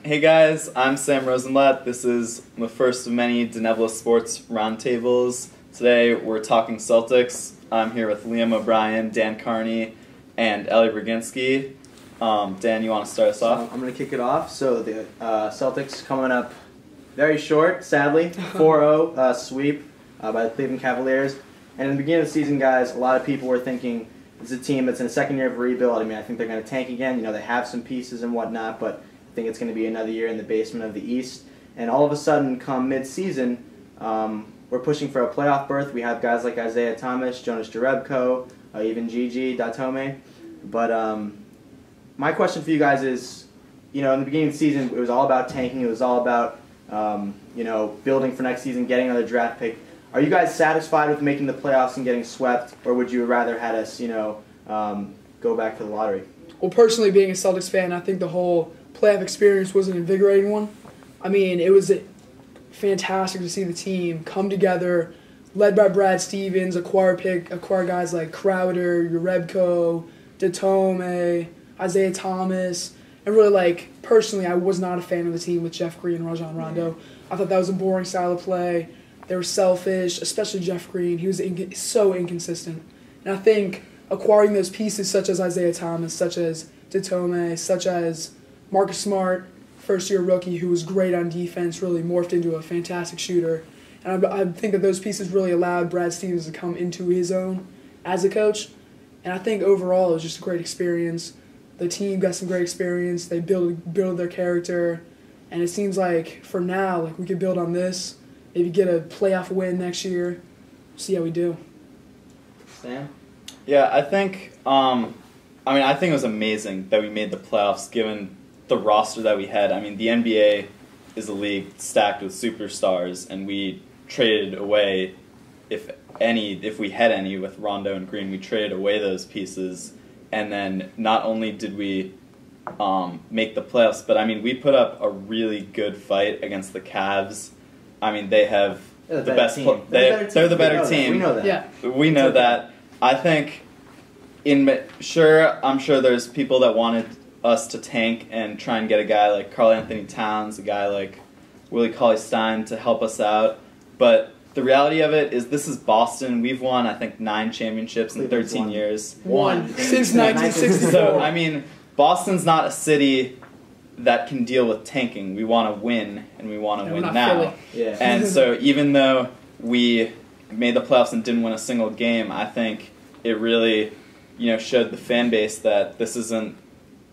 Hey guys, I'm Sam Rosenblatt. This is the first of many Denebola Sports Roundtables. Today we're talking Celtics. I'm here with Liam O'Brien, Dan Carney, and Eli Braginsky. Dan, you want to start us off? I'm going to kick it off. So the Celtics coming up very short, sadly. 4-0 sweep by the Cleveland Cavaliers. And in the beginning of the season, guys, a lot of people were thinking this is a team that's in the second year of rebuild. I mean, I think they're going to tank again. You know, they have some pieces and whatnot, but I think it's going to be another year in the basement of the East. And all of a sudden, come mid-season, we're pushing for a playoff berth. We have guys like Isaiah Thomas, Jonas Jerebko, even Gigi Datome. But my question for you guys is, you know, in the beginning of the season, it was all about tanking. It was all about, you know, building for next season, getting another draft pick. Are you guys satisfied with making the playoffs and getting swept, or would you rather had us, you know, go back to the lottery? Well, personally, being a Celtics fan, I think the whole playoff experience was an invigorating one. I mean, it was fantastic to see the team come together, led by Brad Stevens, acquire guys like Crowder, Jerebko, Datome, Isaiah Thomas, and really, like, personally, I was not a fan of the team with Jeff Green and Rajon Rondo. I thought that was a boring style of play. They were selfish, especially Jeff Green. He was so inconsistent. And I think acquiring those pieces such as Isaiah Thomas, such as Datome, such as Marcus Smart, first-year rookie who was great on defense, really morphed into a fantastic shooter. And I think that those pieces really allowed Brad Stevens to come into his own as a coach. And I think overall it was just a great experience. The team got some great experience. They build their character. And it seems like for now, like, we could build on this, maybe get a playoff win next year, see how we do. Sam? Yeah, I think it was amazing that we made the playoffs given the roster that we had. I mean, the NBA is a league stacked with superstars, and we traded away, if we had any, with Rondo and Green, we traded away those pieces. And then not only did we make the playoffs, but I mean, we put up a really good fight against the Cavs. I mean, they have the best team. They're the better team. We know that. Yeah. We know that. I think, I'm sure there's people that wanted us to tank and try and get a guy like Karl Anthony Towns, a guy like Willie Cauley-Stein to help us out. But the reality of it is this is Boston. We've won, I think, 9 championships in 13 years. One. Since 1964. So, I mean, Boston's not a city that can deal with tanking. We want to win, and we want to win now. Yeah. And so even though we made the playoffs and didn't win a single game, I think it really, you know, showed the fan base that this isn't,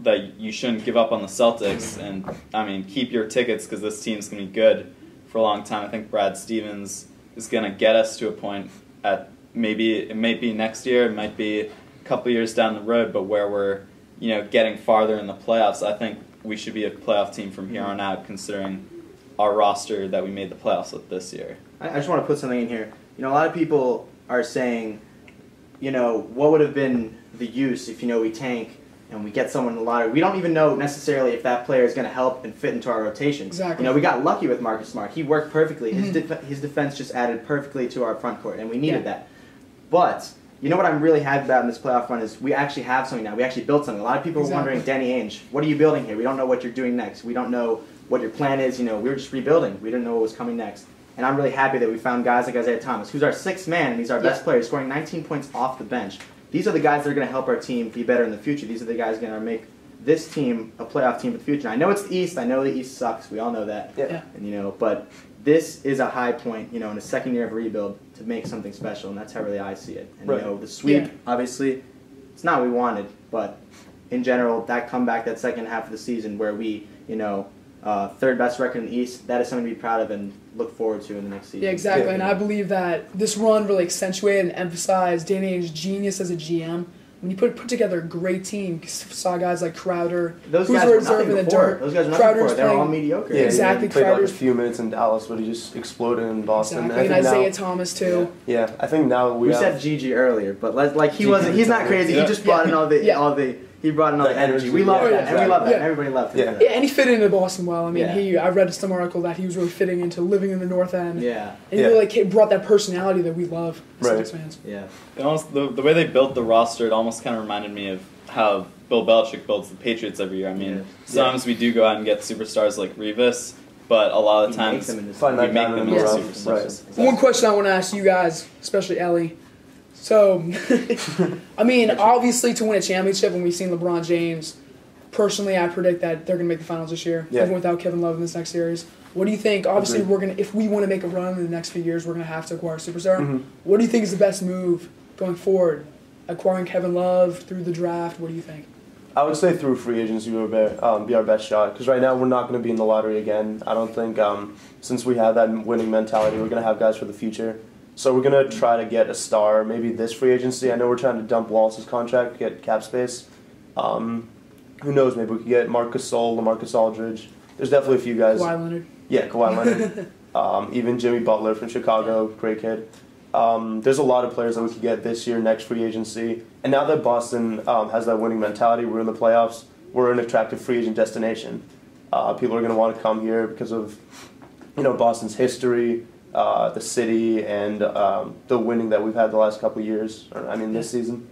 that you shouldn't give up on the Celtics. And, I mean, keep your tickets because this team's going to be good for a long time. I think Brad Stevens is going to get us to a point it might be next year, it might be a couple years down the road, but where we're, you know, getting farther in the playoffs. I think we should be a playoff team from here on out, considering our roster that we made the playoffs with this year. I just want to put something in here. You know, a lot of people are saying, you know, what would have been the use if, you know, we tank and we get someone in the lottery? We don't even know necessarily if that player is going to help and fit into our rotation. Exactly. You know, we got lucky with Marcus Smart. He worked perfectly. His defense just added perfectly to our front court, and we needed that. But you know what I'm really happy about in this playoff run is we actually have something now. We actually built something. A lot of people were wondering, Danny Ainge, what are you building here? We don't know what you're doing next. We don't know what your plan is. You know, we were just rebuilding. We didn't know what was coming next. And I'm really happy that we found guys like Isaiah Thomas, who's our 6th man, and he's our best player, scoring 19 points off the bench. These are the guys that are going to help our team be better in the future. These are the guys going to make this team a playoff team for the future. I know it's the East. I know the East sucks. We all know that. Yeah. And, you know, but this is a high point, you know, in the second year of rebuild to make something special, and that's how really I see it. And, you know, the sweep, obviously, it's not what we wanted, but in general, that comeback, that second half of the season where we, you know, 3rd best record in the East, that is something to be proud of and look forward to in the next season. Yeah, exactly. And I believe that this run really accentuated and emphasized Danny Ainge's genius as a GM. When you put together a great team, saw guys like Crowder, those who's guys were reserve in the dirt. Those guys were nothing before. They were all mediocre. Yeah, exactly. He played like a Crowder's few minutes in Dallas, but he just exploded in Boston. Exactly. And Isaiah Thomas too. Yeah, I think now we said Gigi earlier, but like he wasn't. He's not crazy. He just brought in all the. He brought in all the energy. We love that, and we love that. Everybody loved him. Yeah, and he fit into Boston well. I mean, I read some article that he was really fitting into living in the North End. Yeah. And he really brought that personality that we love as Celtics fans. Yeah. The way they built the roster, it almost kind of reminded me of how Bill Belichick builds the Patriots every year. I mean, sometimes we do go out and get superstars like Revis, but a lot of times we make them into superstars. Right. Exactly. One question I want to ask you guys, especially Ellie. So, I mean, obviously to win a championship, when we've seen LeBron James, personally, I predict that they're going to make the finals this year, even without Kevin Love in this next series. What do you think? Obviously, if we want to make a run in the next few years, we're going to have to acquire a superstar. What do you think is the best move going forward? Acquiring Kevin Love through the draft? What do you think? I would say through free agency would be our best shot, because right now we're not going to be in the lottery again. I don't think, since we have that winning mentality, we're going to have guys for the future. So we're going to try to get a star, maybe this free agency. I know we're trying to dump Wallace's contract, get cap space. Who knows, maybe we could get Marc Gasol, LaMarcus Aldridge. There's definitely a few guys. Kawhi Leonard. Yeah, Kawhi Leonard. Even Jimmy Butler from Chicago, great kid. There's a lot of players that we could get this year, next free agency. And now that Boston has that winning mentality, we're in the playoffs, we're an attractive free agent destination. People are going to want to come here because of, Boston's history, the city, and the winning that we've had the last couple of years. This season.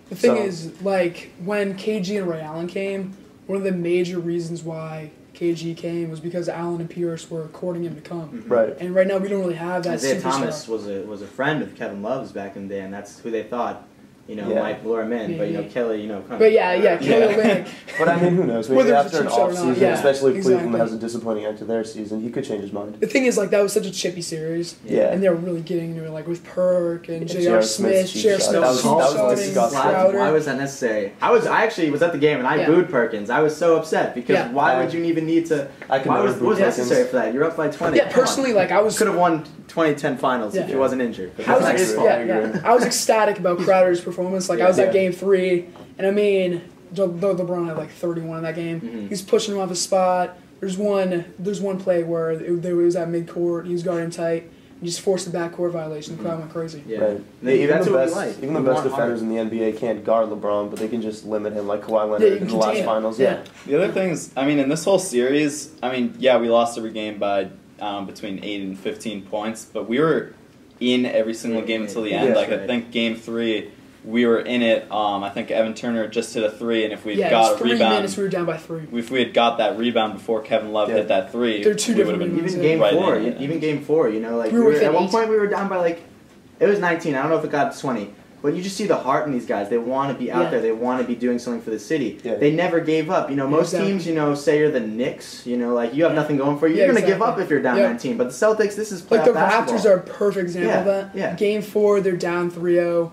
The thing is, like, when KG and Ray Allen came, one of the major reasons why KG came was because Allen and Pierce were courting him to come. Right. And right now we don't really have that Isaiah superstar. Thomas was a friend of Kevin Love's back in the day, and that's who they thought, might lure him in. But, Kelly, kind of. But Kelly Olynyk. But who knows? Maybe Whether after an it's a chip shot or off not, season, especially if exactly. Cleveland has a disappointing end to their season, he could change his mind. The thing is, like, that was such a chippy series. Yeah. And they were really getting into it, like, with Perk and J.R. J.R. Smith, J.R. Smith, J.R. Smith, that was disgusting. Crowder. Why was that necessary? I actually was at the game, and I booed Perkins. I was so upset, because why would you even need to... What was necessary for that? You're up by 20. Yeah, personally, like, I was... Could have won 2010 finals if he wasn't injured. But I was, that's not his fault. I was ecstatic about Crowder's performance. Like, I was at Game 3, and I mean, though LeBron had like 31 in that game, he's pushing him off his spot. There's one play where there was at midcourt, he was guarding tight, and just forced the backcourt violation. The crowd went crazy. Yeah. Right. Even the best defenders in the NBA can't guard LeBron, but they can just limit him, like Kawhi Leonard in the last finals. Yeah. The other things, in this whole series, we lost every game by between 8 and 15 points, but we were in every single game until the end. I think Game 3, we were in it. I think Evan Turner just hit a 3, and if we had got a rebound, 3 minutes, we were down by 3. If we had got that rebound before Kevin Love hit that 3, they're two different been rebounds. Even Game 4, at one point we were down by it was 19. I don't know if it got to 20. But you just see the heart in these guys. They want to be out there. They want to be doing something for the city. Yeah. They never gave up. Most teams, say you're the Knicks, you have nothing going for you. You're going to give up if you're down 19. But the Celtics, this is playoff the basketball. Raptors are a perfect example of that. Yeah. Game 4, they're down 3-0.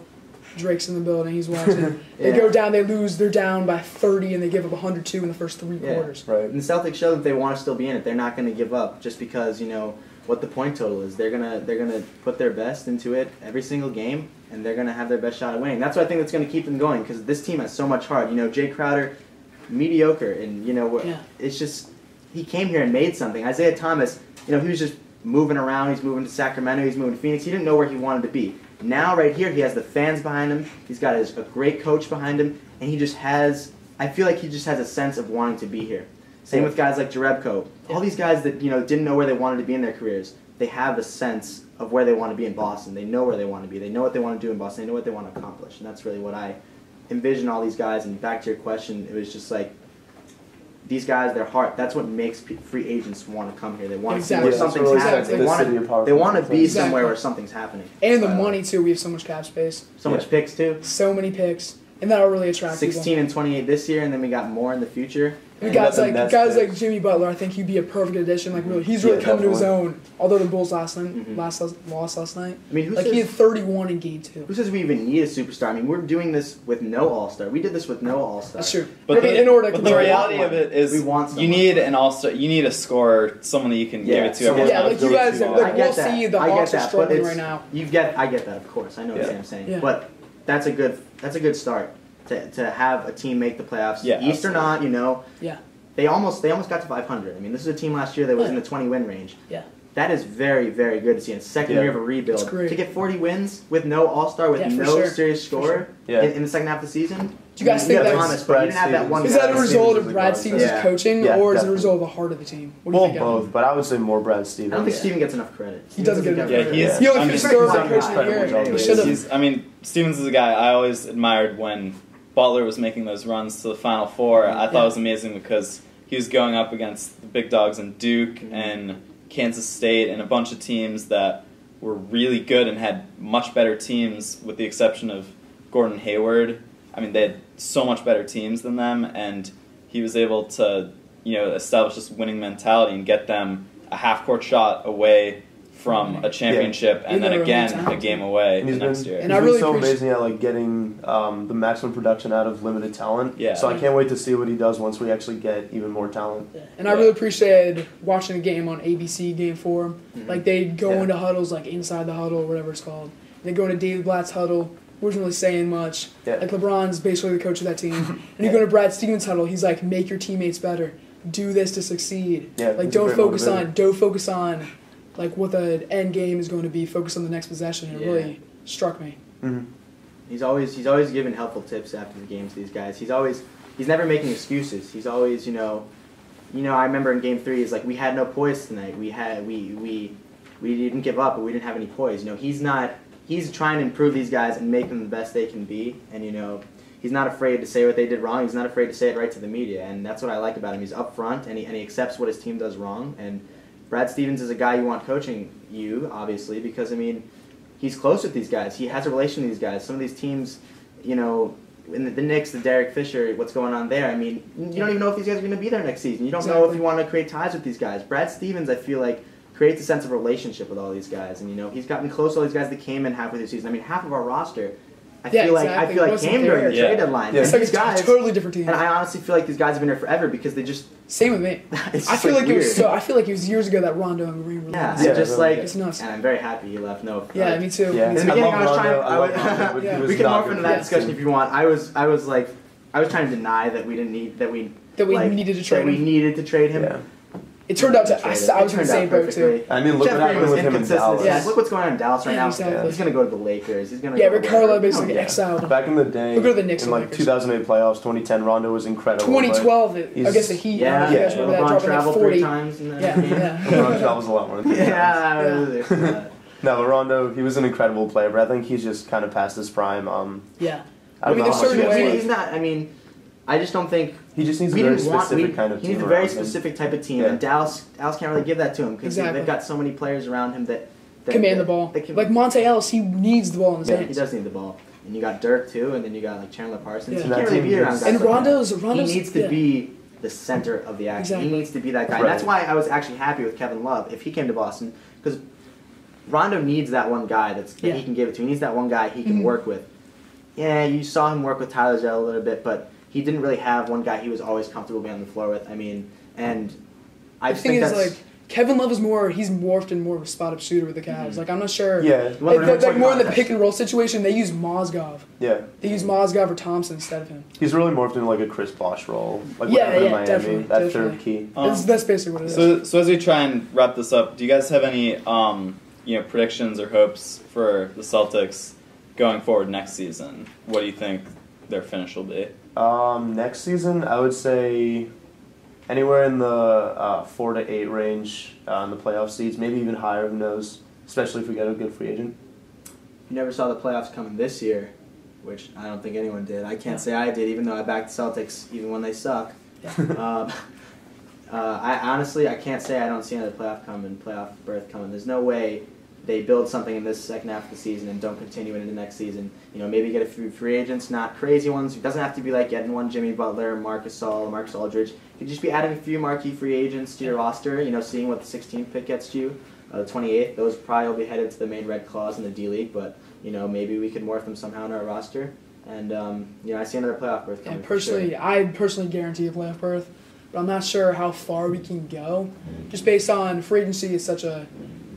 Drake's in the building. He's watching. They go down. They lose. They're down by 30, and they give up 102 in the first 3 quarters. Right. And the Celtics show that they want to still be in it. They're not going to give up just because what the point total is. They're gonna put their best into it every single game, and they're gonna have their best shot at winning. That's what I think that's gonna keep them going, because this team has so much heart. Jae Crowder, mediocre, and it's just he came here and made something. Isaiah Thomas, he was just moving around. He's moving to Sacramento. He's moving to Phoenix. He didn't know where he wanted to be. Now, right here, he has the fans behind him. He's got a great coach behind him, and I feel like he just has a sense of wanting to be here. Same with guys like Jerebko. All these guys that didn't know where they wanted to be in their careers, they have a sense of where they want to be in Boston. They know where they want to be. They know what they want to do in Boston. They know what they want to accomplish. And that's really what I envision all these guys. And back to your question, it was just like these guys, their heart, that's what makes free agents want to come here. They want to see where something's happening. They want to be somewhere where something's happening. And the money, too. We have so much cap space. So much picks, too. So many picks. And that'll really attract 16 and 28 this year, and then we got more in the future. And guys like Jimmy Butler, I think he'd be a perfect addition. He's really come to his own. Although the Bulls lost last night. he had 31 in Game 2. Who says we even need a superstar? We're doing this with no All-Star. We did this with no All-Star. That's true. But the reality of it is, you need an All-Star. You need a scorer, someone that you can give it to. You guys, we'll see the Hawks are struggling right now. I get that, of course. I know what Sam's saying, but that's a good start. To have a team make the playoffs, East or not, they almost got to 500. This is a team last year that was in the 20-win range. Yeah, that is very, very good to see in the second year of a rebuild. To get 40 wins with no All-Star, with no serious scorer in the second half of the season. Do you guys think Thomas, but you didn't have that one? Is that a result of Brad Stevens' coaching, or is it a result of the heart of the team? Both, but I would say more Brad Stevens. I don't think Steven gets enough credit. He doesn't get enough credit. He only finished third coach of the year. Stevens is a guy I always admired when Butler was making those runs to the Final Four, I thought it was amazing because he was going up against the big dogs in Duke and Kansas State and a bunch of teams that were really good and had much better teams with the exception of Gordon Hayward. I mean, they had so much better teams than them, and he was able to, establish this winning mentality and get them a half-court shot away from a championship, and then again a game away the next year. And he's really so amazing at getting the maximum production out of limited talent. Yeah. So I can't wait to see what he does once we actually get even more talent. And I really appreciated watching the game on ABC Game 4. Like they'd go into huddles, like inside the huddle or whatever it's called. They'd go into David Blatt's huddle. Wasn't really saying much. Yeah. Like LeBron's basically the coach of that team. And you go to Brad Stevens' huddle, he's like, make your teammates better. Do this to succeed. Yeah, like don't focus on like what the end game is going to be. Focus on the next possession. It really struck me. Mm-hmm. He's always giving helpful tips after the games to these guys. He's never making excuses. He's always I remember in Game 3, he's like, we had no poise tonight. We didn't give up, but we didn't have any poise. He's trying to improve these guys and make them the best they can be. And he's not afraid to say what they did wrong. He's not afraid to say it right to the media, and that's what I like about him. He's upfront and he accepts what his team does wrong. And Brad Stevens is a guy you want coaching you, obviously, because he's close with these guys. He has a relation to these guys. Some of these teams, in the Knicks, the Derek Fisher, what's going on there? You don't even know if these guys are going to be there next season. You don't know if you want to create ties with these guys. Brad Stevens, I feel like, creates a sense of relationship with all these guys, and he's gotten close to all these guys that came in halfway through the season. Half of our roster, I feel like came during the trade deadline. It's like a totally different team. And I honestly feel like these guys have been here forever because they just same with me. I feel like it was years ago that Rondo and Green were it's nuts. And I'm very happy he left. No, me too. Yeah. In the beginning, I was trying. We can morph into that discussion if you want. I was trying to deny that we didn't need that we needed to trade him. We needed to trade him. Yeah. It turned out to. I was in the same boat too. Look what happened with him in Dallas. Yeah. Look what's going on in Dallas right now. Exactly. He's going to go to the Lakers. He's going to. Yeah, Rick Carlisle basically exiled. Back in the day, we'll go to the Knicks in 2008 playoffs, 2010, Rondo was incredible. 2012, I guess the Heat. LeBron traveled 40 times. LeBron travels a lot more than that. No, Rondo, he was an incredible player, but I think he's just kind of past his prime. Yeah. There's certain ways. He's not. I just don't think he just needs a very specific kind of team. He needs a very specific type of team, and Dallas can't really give that to him because they've got so many players around him that command the ball. Like Monte Ellis, he needs the ball in his hands. He does need the ball, and you got Dirk too, and then you got Chandler Parsons. Yeah. He can't really be around guys. And Rondo's he needs to be the center of the action. Exactly. He needs to be that guy. Right. And that's why I was actually happy with Kevin Love if he came to Boston because Rondo needs that one guy that he can give it to. He needs that one guy he can work with. Yeah, you saw him work with Tyler Zell a little bit, but he didn't really have one guy he was always comfortable being on the floor with. And I just think that's... Kevin Love is he's morphed in more of a spot-up shooter with the Cavs. Mm-hmm. I'm not sure. Yeah. More in the pick-and-roll situation, they use Mozgov. Yeah. They use Mozgov or Thompson instead of him. He's really morphed into a Chris Bosh role. In Miami, definitely. That third key. That's basically what it is. So as we try and wrap this up, do you guys have any predictions or hopes for the Celtics going forward next season? What do you think their finish will be? Next season, I would say anywhere in the 4 to 8 range in the playoff seeds, maybe even higher, who knows, especially if we get a good free agent. You never saw the playoffs coming this year, which I don't think anyone did. I can't say I did, even though I backed the Celtics, even when they suck. I honestly can't say I don't see another playoff berth coming. There's no way they build something in this second half of the season and don't continue it into next season. Maybe get a few free agents, not crazy ones. It doesn't have to be like getting one Jimmy Butler, Marcus Aldridge. You could just be adding a few marquee free agents to your roster, seeing what the 16th pick gets you, the 28th. Those probably will be headed to the main red claws in the D-League, but, maybe we could morph them somehow in our roster. And, I see another playoff berth coming. I personally guarantee a playoff berth, but I'm not sure how far we can go. Just based on free agency is such a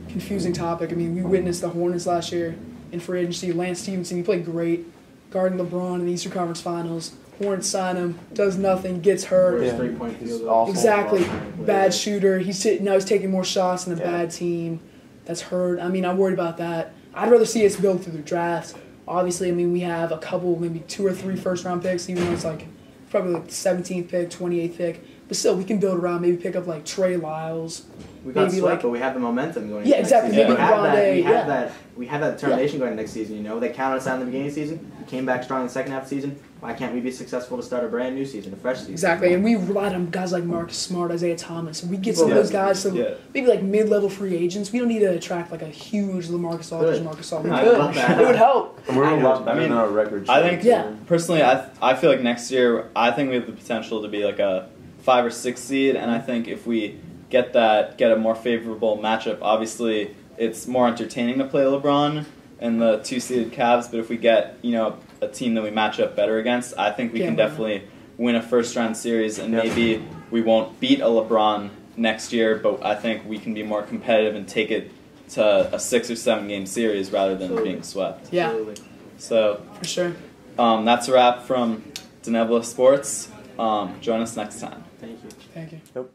confusing topic. We witnessed the Hornets last year in free agency. Lance Stevenson, he played great, guarding LeBron in the Eastern Conference Finals. Hornets sign him, does nothing, gets hurt. Exactly. Bad shooter. He's taking more shots than a bad team that's hurt. I'm worried about that. I'd rather see us build through the draft. Obviously, we have a couple, maybe 2 or 3 first-round picks, even though it's probably the 17th pick, 28th pick. But still, we can build around, maybe pick up Trey Lyles. We got swept, but we have the momentum going. Yeah, exactly. We have that determination going next season. They counted us out in the beginning of the season. We came back strong in the second half of the season. why can't we be successful to start a brand new season, a fresh season? Exactly, and we relied on guys like Marcus Smart, Isaiah Thomas, and we get some of those guys, so maybe like mid-level free agents. We don't need to attract like a huge LaMarcus Aldridge, Marcus Aldridge. I love that. It would help. And we're a lot better than our record. I think, Yeah. personally, I feel like next year, I think we have the potential to be like a 5 or 6 seed, and I think if we get a more favorable matchup, obviously it's more entertaining to play LeBron and the 2-seeded Cavs, but if we get, a team that we match up better against, I think we can definitely win a first-round series, and maybe we won't beat a LeBron next year, but I think we can be more competitive and take it to a 6 or 7 game series rather than being swept. Yeah. Absolutely. So, For sure. That's a wrap from Denebola Sports. Join us next time. Thank you. Thank you. Nope.